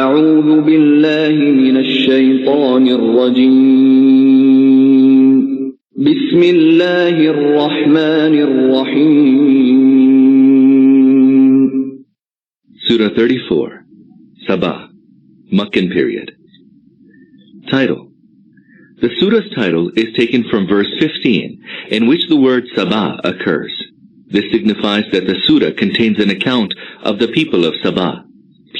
أعوذ بالله من الشيطان الرجيم بسم الله الرحمن الرحيم Surah 34, Saba, Meccan period. Title. The surah's title is taken from verse 15, in which the word Saba occurs. This signifies that the surah contains an account of the people of Saba.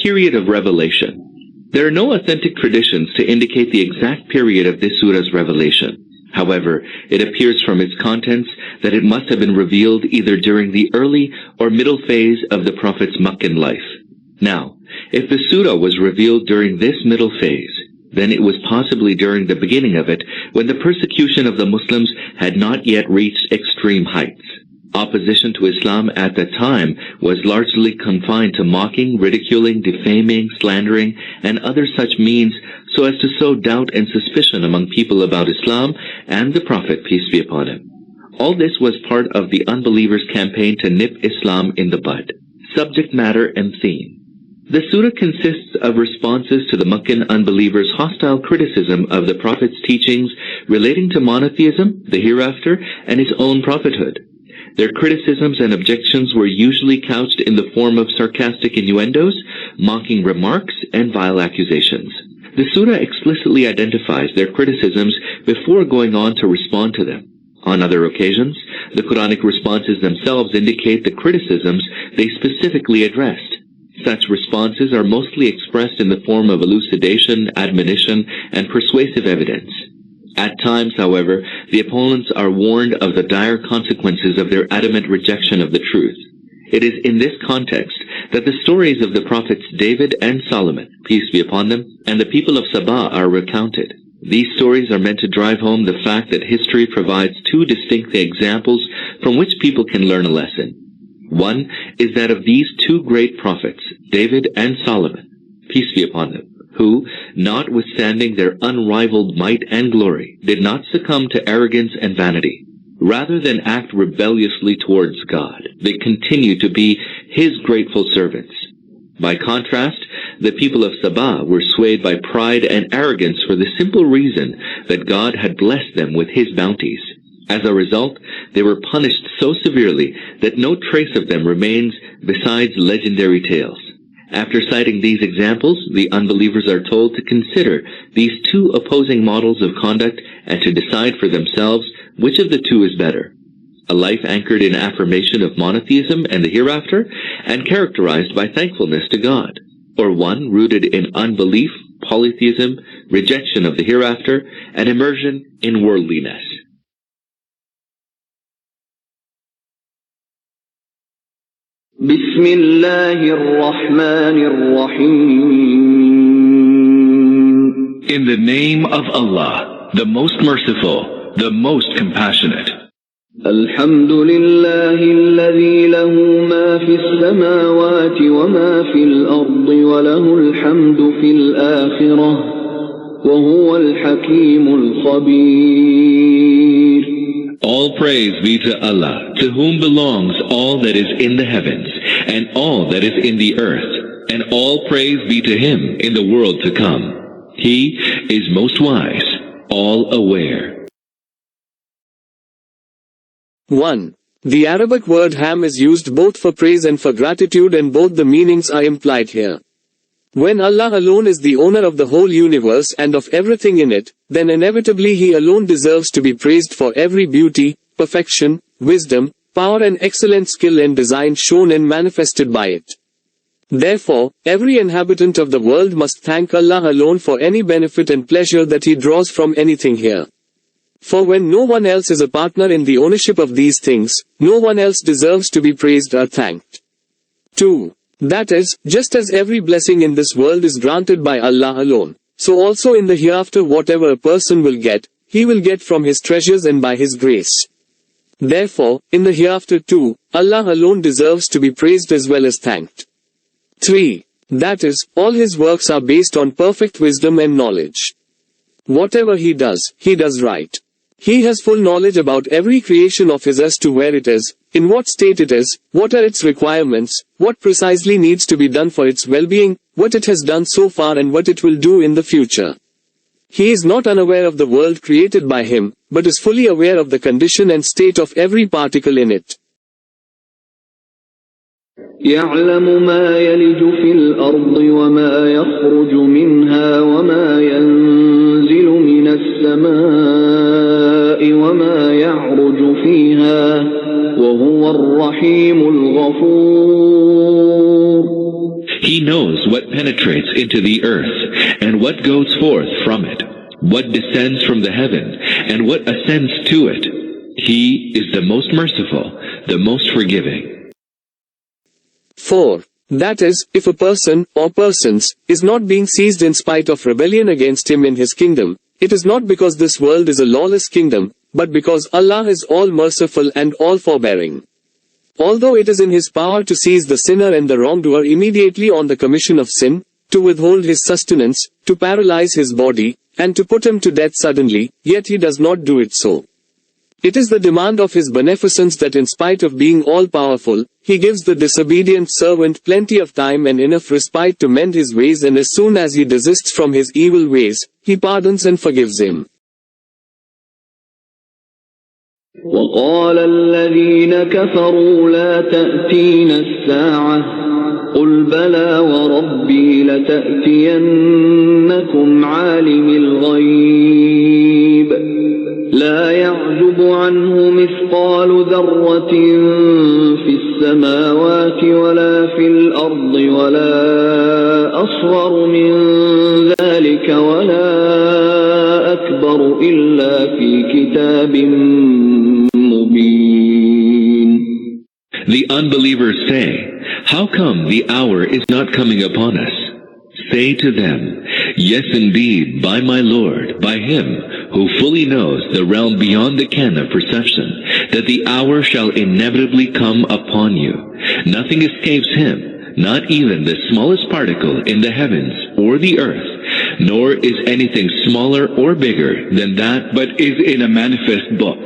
Period of revelation. There are no authentic traditions to indicate the exact period of this surah's revelation. However, it appears from its contents that it must have been revealed either during the early or middle phase of the Prophet's Meccan life. Now, if the surah was revealed during this middle phase, then it was possibly during the beginning of it when the persecution of the Muslims had not yet reached extreme heights. Opposition to Islam at that time was largely confined to mocking, ridiculing, defaming, slandering, and other such means so as to sow doubt and suspicion among people about Islam and the Prophet, peace be upon him. All this was part of the unbelievers' campaign to nip Islam in the bud. Subject matter and theme. The surah consists of responses to the Meccan unbelievers' hostile criticism of the Prophet's teachings relating to monotheism, the hereafter, and his own prophethood. Their criticisms and objections were usually couched in the form of sarcastic innuendos, mocking remarks, and vile accusations. The surah explicitly identifies their criticisms before going on to respond to them. On other occasions, the Quranic responses themselves indicate the criticisms they specifically addressed. Such responses are mostly expressed in the form of elucidation, admonition, and persuasive evidence. At times, however, the opponents are warned of the dire consequences of their adamant rejection of the truth. It is in this context that the stories of the prophets David and Solomon, peace be upon them, and the people of Saba are recounted. These stories are meant to drive home the fact that history provides two distinct examples from which people can learn a lesson. One is that of these two great prophets, David and Solomon, peace be upon them, who, notwithstanding their unrivaled might and glory, did not succumb to arrogance and vanity. Rather than act rebelliously towards God, they continued to be His grateful servants. By contrast, the people of Saba were swayed by pride and arrogance for the simple reason that God had blessed them with His bounties. As a result, they were punished so severely that no trace of them remains besides legendary tales. After citing these examples, the unbelievers are told to consider these two opposing models of conduct and to decide for themselves which of the two is better. A life anchored in affirmation of monotheism and the hereafter, and characterized by thankfulness to God, or one rooted in unbelief, polytheism, rejection of the hereafter, and immersion in worldliness. بسم الله الرحمن الرحيم In the name of Allah, the most merciful, the most compassionate. الحمد لله الذي له ما في السماوات وما في الأرض وله الحمد في الآخرة وهو الحكيم الخبير. All praise be to Allah, to whom belongs all that is in the heavens, and all that is in the earth, and all praise be to Him in the world to come. He is most wise, all aware. 1. The Arabic word ham is used both for praise and for gratitude, and both the meanings are implied here. When Allah alone is the owner of the whole universe and of everything in it, then inevitably He alone deserves to be praised for every beauty, perfection, wisdom, power and excellent skill and design shown and manifested by it. Therefore, every inhabitant of the world must thank Allah alone for any benefit and pleasure that He draws from anything here. For when no one else is a partner in the ownership of these things, no one else deserves to be praised or thanked. 2. That is, just as every blessing in this world is granted by Allah alone, so also in the hereafter whatever a person will get, he will get from his treasures and by His grace. Therefore, in the hereafter too, Allah alone deserves to be praised as well as thanked. 3. That is, all His works are based on perfect wisdom and knowledge. Whatever He does right. He has full knowledge about every creation of His as to where it is, in what state it is, what are its requirements, what precisely needs to be done for its well-being, what it has done so far and what it will do in the future. He is not unaware of the world created by him, but is fully aware of the condition and state of every particle in it. يعلم ما يلج في الأرض وما يخرج منها وما ينزل من السماء وما يعرج فيها وهو الرحيم الغفور. He knows what penetrates into the earth, and what goes forth from it, what descends from the heaven, and what ascends to it. He is the most merciful, the most forgiving. 4. That is, if a person, or persons, is not being seized in spite of rebellion against him in his kingdom, it is not because this world is a lawless kingdom, but because Allah is all merciful and all forbearing. Although it is in his power to seize the sinner and the wrongdoer immediately on the commission of sin, to withhold his sustenance, to paralyze his body, and to put him to death suddenly, yet he does not do it so. It is the demand of his beneficence that in spite of being all-powerful, he gives the disobedient servant plenty of time and enough respite to mend his ways, and as soon as he desists from his evil ways, he pardons and forgives him. وقال الذين كفروا لا تأتينا الساعة قل بلى وربي لتأتينكم عالم الغيب لا يعزب عنه مثقال ذرة في السماوات ولا في الأرض ولا أصغر من ذلك ولا أكبر إلا في كتاب مبين. The unbelievers say, how come the hour is not coming upon us? Say to them, yes indeed, by my Lord, by him who fully knows the realm beyond the ken of perception, that the hour shall inevitably come upon you. Nothing escapes him, not even the smallest particle in the heavens or the earth, nor is anything smaller or bigger than that, but is in a manifest book.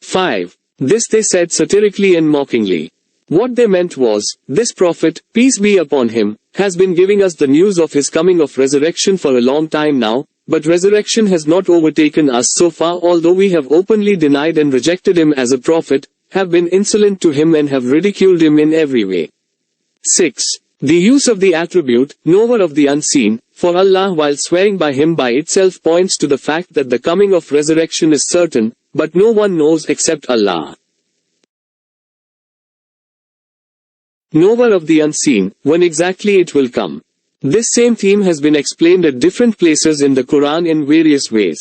5. This they said satirically and mockingly. What they meant was, this prophet, peace be upon him, has been giving us the news of his coming of resurrection for a long time now, but resurrection has not overtaken us so far, although we have openly denied and rejected him as a prophet, have been insolent to him and have ridiculed him in every way. 6. The use of the attribute, knower of the unseen, for Allah while swearing by him by itself points to the fact that the coming of resurrection is certain, but no one knows except Allah. Knower of the unseen, when exactly it will come. This same theme has been explained at different places in the Quran in various ways.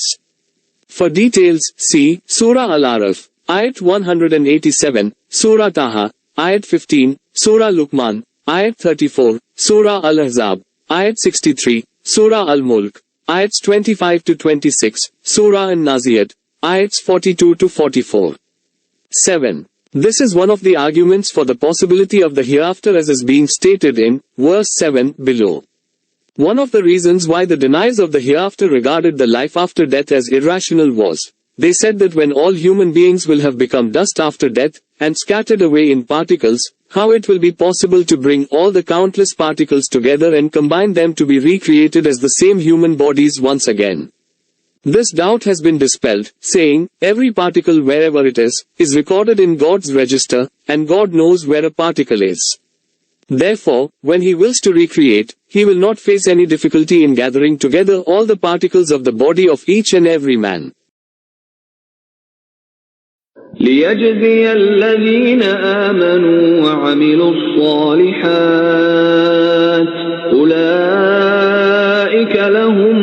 For details, see Surah Al-Araf, Ayat 187, Surah Taha, Ayat 15, Surah Luqman, Ayat 34, Surah Al-Ahzab, Ayat 63, Surah Al-Mulk, Ayats 25 to 26, Surah An-Naziyat, Ayats 42 to 44. 7. This is one of the arguments for the possibility of the hereafter as is being stated in verse 7 below. One of the reasons why the deniers of the hereafter regarded the life after death as irrational was, they said that when all human beings will have become dust after death, and scattered away in particles, how it will be possible to bring all the countless particles together and combine them to be recreated as the same human bodies once again. This doubt has been dispelled, saying, every particle wherever it is recorded in God's register, and God knows where a particle is. Therefore, when he wills to recreate, he will not face any difficulty in gathering together all the particles of the body of each and every man. ليجزي الذين آمنوا وعملوا الصالحات أولئك لهم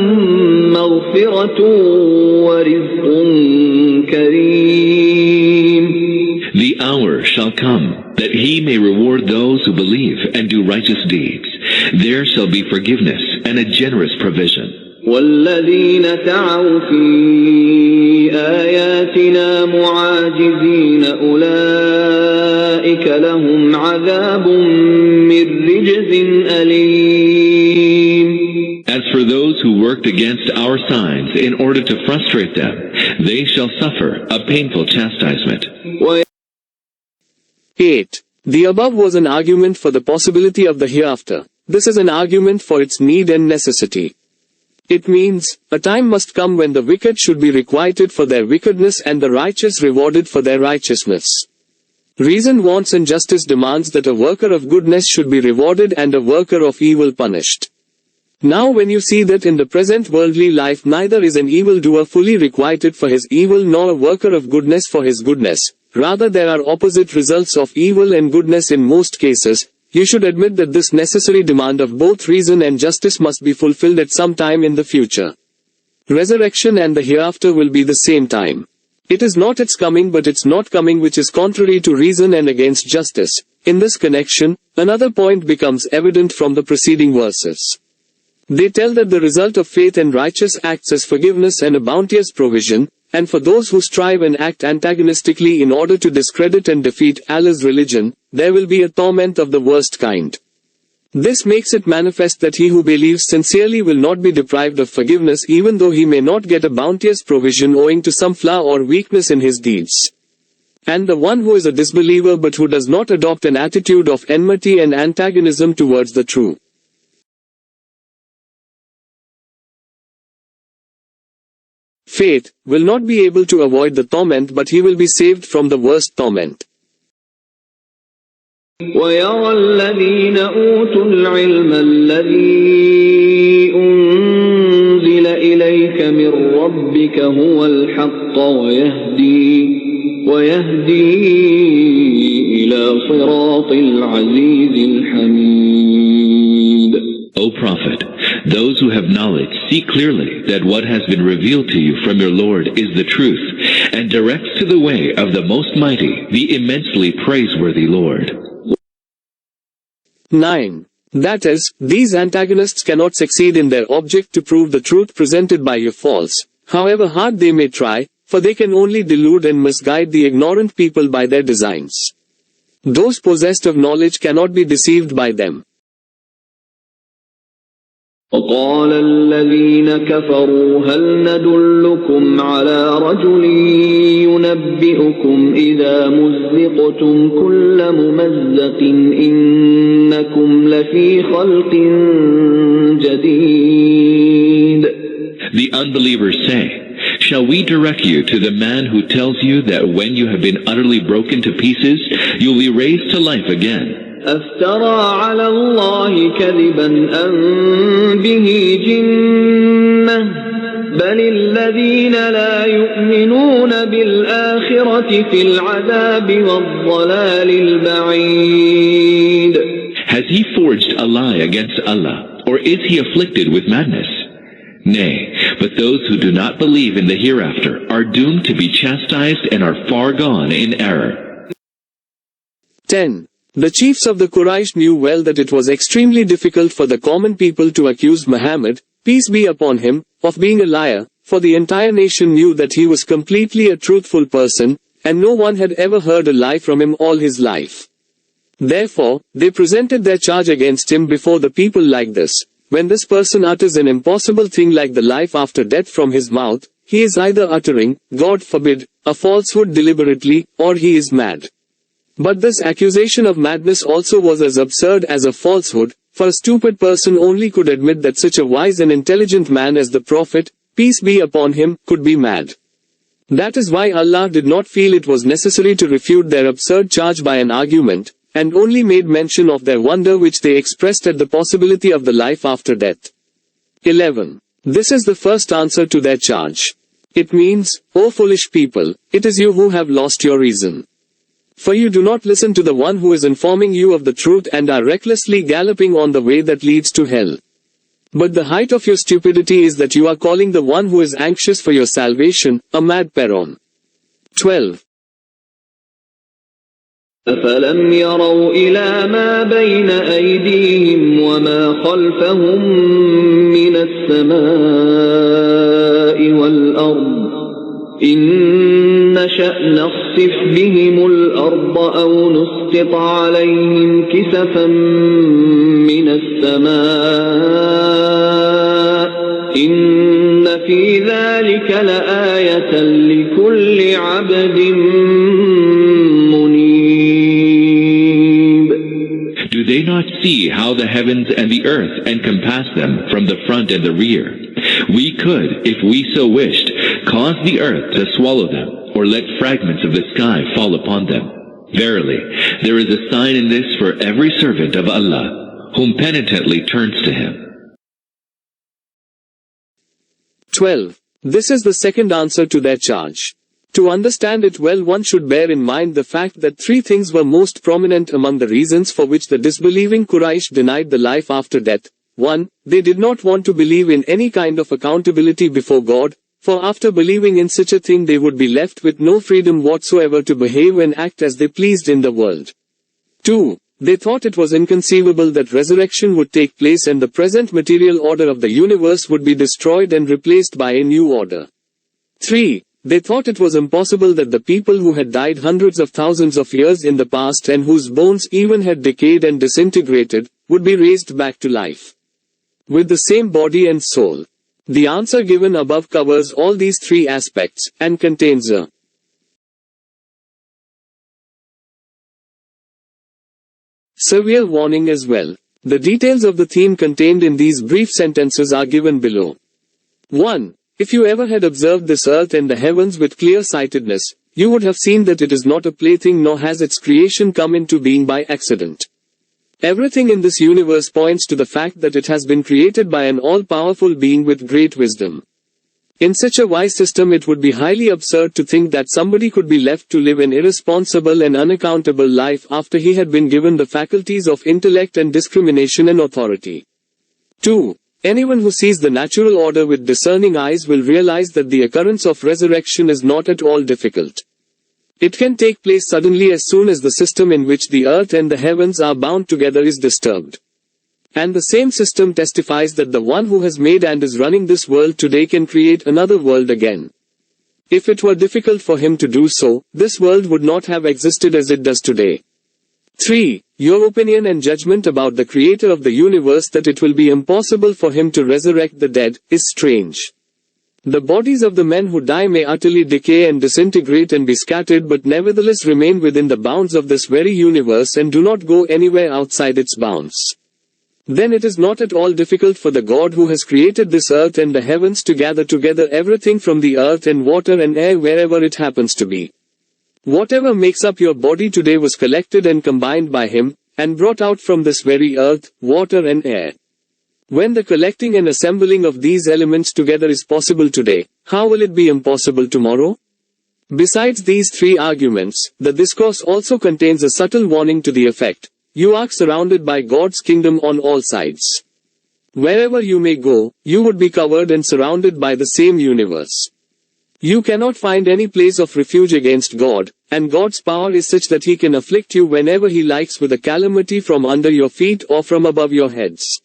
مغفرة ورزق كريم. The hour shall come that he may reward those who believe and do righteous deeds. There shall be forgiveness and a generous provision. والذين سعوا في آياتنا معاجزين أولئك لهم عذاب من رجز أليم. As for those who worked against our signs in order to frustrate them, they shall suffer a painful chastisement. 8. The above was an argument for the possibility of the hereafter. This is an argument for its need and necessity. It means, a time must come when the wicked should be requited for their wickedness and the righteous rewarded for their righteousness. Reason wants and justice demands that a worker of goodness should be rewarded and a worker of evil punished. Now when you see that in the present worldly life neither is an evildoer fully requited for his evil nor a worker of goodness for his goodness, rather there are opposite results of evil and goodness in most cases, you should admit that this necessary demand of both reason and justice must be fulfilled at some time in the future. Resurrection and the hereafter will be the same time. It is not its coming but its not coming which is contrary to reason and against justice. In this connection, another point becomes evident from the preceding verses. They tell that the result of faith and righteous acts is forgiveness and a bounteous provision, and for those who strive and act antagonistically in order to discredit and defeat Allah's religion, there will be a torment of the worst kind. This makes it manifest that he who believes sincerely will not be deprived of forgiveness even though he may not get a bounteous provision owing to some flaw or weakness in his deeds. And the one who is a disbeliever but who does not adopt an attitude of enmity and antagonism towards the true faith, will not be able to avoid the torment but he will be saved from the worst torment. وَيَرَى الَّذِينَ أُوتُوا الْعِلْمَ الَّذِي أُنزِلَ إِلَيْكَ مِنْ رَبِّكَ هُوَ الْحَقَّ وَيَهْدِي إِلَى صِرَاطِ الْعَزِيزِ الْحَمِيدِ. O Prophet, those who have knowledge see clearly that what has been revealed to you from your Lord is the truth, and directs to the way of the Most Mighty, the immensely praiseworthy Lord. 9. That is, these antagonists cannot succeed in their object to prove the truth presented by you false, however hard they may try, for they can only delude and misguide the ignorant people by their designs. Those possessed of knowledge cannot be deceived by them. وَقَالَ الَّذِينَ كَفَرُوا هَلْ نَدُلُّكُمْ عَلَى رَجُلٍ يُنَبِّئُكُمْ إِذَا مُزِّقْتُمْ كُلَّ مُمَزَّقٍ إِنَّكُمْ لَفِي خَلْقٍ جَدِيدٍ. The unbelievers say, shall we direct you to the man who tells you that when you have been utterly broken to pieces, you will be raised to life again? أفترى على الله كذبا أم به جنة بل الذين لا يؤمنون بالآخرة في العذاب والضلال البعيد. Has he forged a lie against Allah, or is he afflicted with madness? Nay, but those who do not believe in the hereafter are doomed to be chastised and are far gone in error. 10. The chiefs of the Quraysh knew well that it was extremely difficult for the common people to accuse Muhammad, peace be upon him, of being a liar, for the entire nation knew that he was completely a truthful person, and no one had ever heard a lie from him all his life. Therefore, they presented their charge against him before the people like this: when this person utters an impossible thing like the life after death from his mouth, he is either uttering, God forbid, a falsehood deliberately, or he is mad. But this accusation of madness also was as absurd as a falsehood, for a stupid person only could admit that such a wise and intelligent man as the Prophet, peace be upon him, could be mad. That is why Allah did not feel it was necessary to refute their absurd charge by an argument, and only made mention of their wonder which they expressed at the possibility of the life after death. 11. This is the first answer to their charge. It means, O foolish people, it is you who have lost your reason. For you do not listen to the one who is informing you of the truth and are recklessly galloping on the way that leads to hell. But the height of your stupidity is that you are calling the one who is anxious for your salvation, a mad peron. 12. أَفَلَمْ يَرَوْا إِلَى مَا بَيْنَ أَيْدِيهِمْ وَمَا خَلْفَهُمْ مِنَ السَّمَاءِ وَالْأَرْضِ إِنْ نَشَأْ نَخْسِفْ بِهِمُ الْأَرْضَ أَوْ نُسْقِطْ عَلَيْهِمْ كِسَفًا مِنَ السَّمَاءِ إِنَّ فِي ذَلِكَ لَآيَةً لِكُلِّ عَبْدٍ منيب. Do they not see how the heavens and the earth encompass them from the front and the rear? We could, if we so wished, cause the earth to swallow them, or let fragments of the sky fall upon them. Verily, there is a sign in this for every servant of Allah, whom penitently turns to Him. 12. This is the second answer to their charge. To understand it well, one should bear in mind the fact that three things were most prominent among the reasons for which the disbelieving Quraysh denied the life after death. 1. They did not want to believe in any kind of accountability before God, for after believing in such a thing they would be left with no freedom whatsoever to behave and act as they pleased in the world. 2. They thought it was inconceivable that resurrection would take place and the present material order of the universe would be destroyed and replaced by a new order. 3. They thought it was impossible that the people who had died hundreds of thousands of years in the past and whose bones even had decayed and disintegrated, would be raised back to life with the same body and soul. The answer given above covers all these three aspects, and contains a severe warning as well. The details of the theme contained in these brief sentences are given below. 1. If you ever had observed this earth and the heavens with clear-sightedness, you would have seen that it is not a plaything nor has its creation come into being by accident. Everything in this universe points to the fact that it has been created by an all-powerful being with great wisdom. In such a wise system it would be highly absurd to think that somebody could be left to live an irresponsible and unaccountable life after he had been given the faculties of intellect and discrimination and authority. 2. Anyone who sees the natural order with discerning eyes will realize that the occurrence of resurrection is not at all difficult. It can take place suddenly as soon as the system in which the earth and the heavens are bound together is disturbed. And the same system testifies that the one who has made and is running this world today can create another world again. If it were difficult for him to do so, this world would not have existed as it does today. 3. Your opinion and judgment about the creator of the universe that it will be impossible for him to resurrect the dead is strange. The bodies of the men who die may utterly decay and disintegrate and be scattered but nevertheless remain within the bounds of this very universe and do not go anywhere outside its bounds. Then it is not at all difficult for the God who has created this earth and the heavens to gather together everything from the earth and water and air wherever it happens to be. Whatever makes up your body today was collected and combined by him, and brought out from this very earth, water and air. When the collecting and assembling of these elements together is possible today, how will it be impossible tomorrow? Besides these three arguments, the discourse also contains a subtle warning to the effect: you are surrounded by God's kingdom on all sides. Wherever you may go, you would be covered and surrounded by the same universe. You cannot find any place of refuge against God, and God's power is such that He can afflict you whenever He likes with a calamity from under your feet or from above your heads.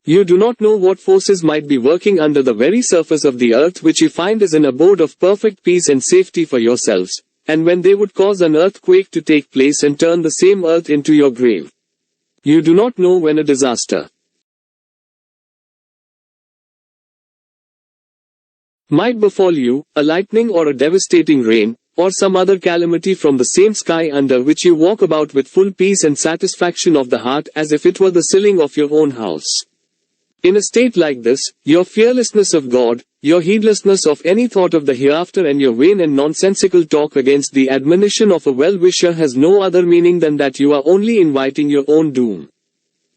You do not know what forces might be working under the very surface of the earth which you find is an abode of perfect peace and safety for yourselves, and when they would cause an earthquake to take place and turn the same earth into your grave. You do not know when a disaster might befall you, a lightning or a devastating rain, or some other calamity from the same sky under which you walk about with full peace and satisfaction of the heart as if it were the ceiling of your own house. In a state like this, your fearlessness of God, your heedlessness of any thought of the hereafter and your vain and nonsensical talk against the admonition of a well-wisher has no other meaning than that you are only inviting your own doom.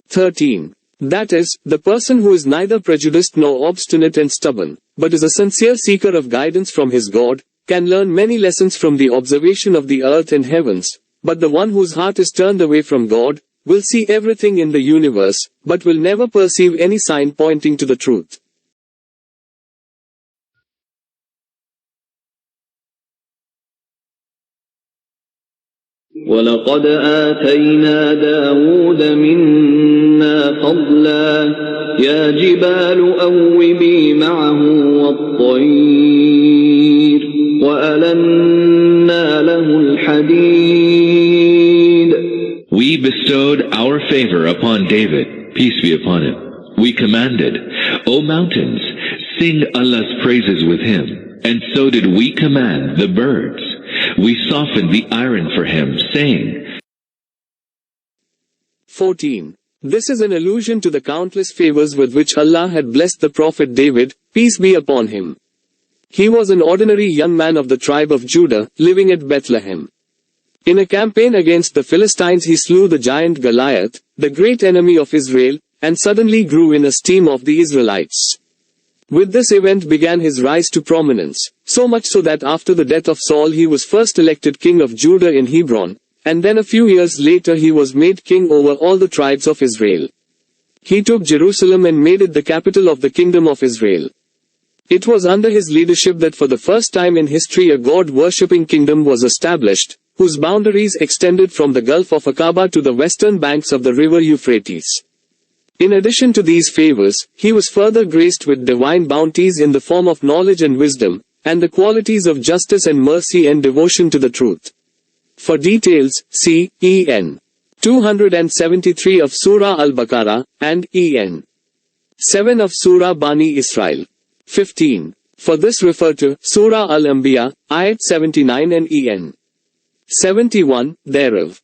13. That is, the person who is neither prejudiced nor obstinate and stubborn, but is a sincere seeker of guidance from his God, can learn many lessons from the observation of the earth and heavens, but the one whose heart is turned away from God, will see everything in the universe, but will never perceive any sign pointing to the truth. وَلَقَدْ آتَيْنَا دَاوُودَ مِنَّا فَضْلًا يَا جِبَالُ أَوِّبِي مَعَهُ وَالطَّيْرَ وَأَلَنَّا لَهُ الْحَدِيدَ. We bestowed our favor upon David, peace be upon him. We commanded, O mountains, sing Allah's praises with him, and so did we command the birds. We softened the iron for him, saying, 14. This is an allusion to the countless favors with which Allah had blessed the Prophet David, peace be upon him. He was an ordinary young man of the tribe of Judah, living at Bethlehem. In a campaign against the Philistines he slew the giant Goliath, the great enemy of Israel, and suddenly grew in esteem of the Israelites. With this event began his rise to prominence, so much so that after the death of Saul he was first elected king of Judah in Hebron, and then a few years later he was made king over all the tribes of Israel. He took Jerusalem and made it the capital of the kingdom of Israel. It was under his leadership that for the first time in history a God-worshipping kingdom was established, whose boundaries extended from the Gulf of Aqaba to the western banks of the river Euphrates. In addition to these favors, he was further graced with divine bounties in the form of knowledge and wisdom, and the qualities of justice and mercy and devotion to the truth. For details, see En. 273 of Surah Al-Baqarah, and En. 7 of Surah Bani Israel. 15. For this refer to Surah Al-Anbiya, Ayat 79 and En. 71 thereof.